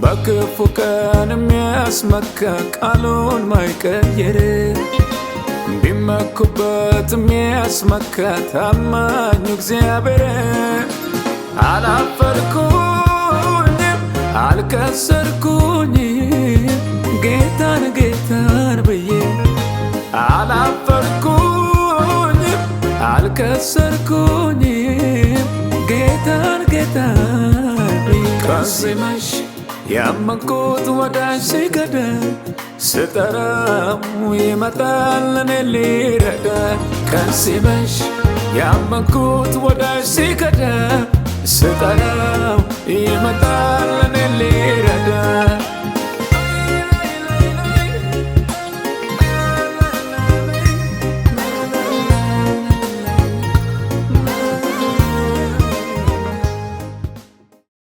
በክፉ ቀን የሚያስመካ ቃሉን ማይቀይር ቢመኩበት የሚያስመካ ታማኙ እግዚአብሔር አላፈርኩኝም አልከሰርኩኝም ጌታን ብዬ አላፈርኩኝም አልከሰርኩኝም ጌታን ብዬ ቀን ሲመሽ ያመንኩት ወዳጅ ሲከዳ ስጠራው ይመጣል እኔን ሊረዳ ቀን ሲመሽ ያመንኩት ወዳጅ ሲከዳ ስጠራው ይመጣል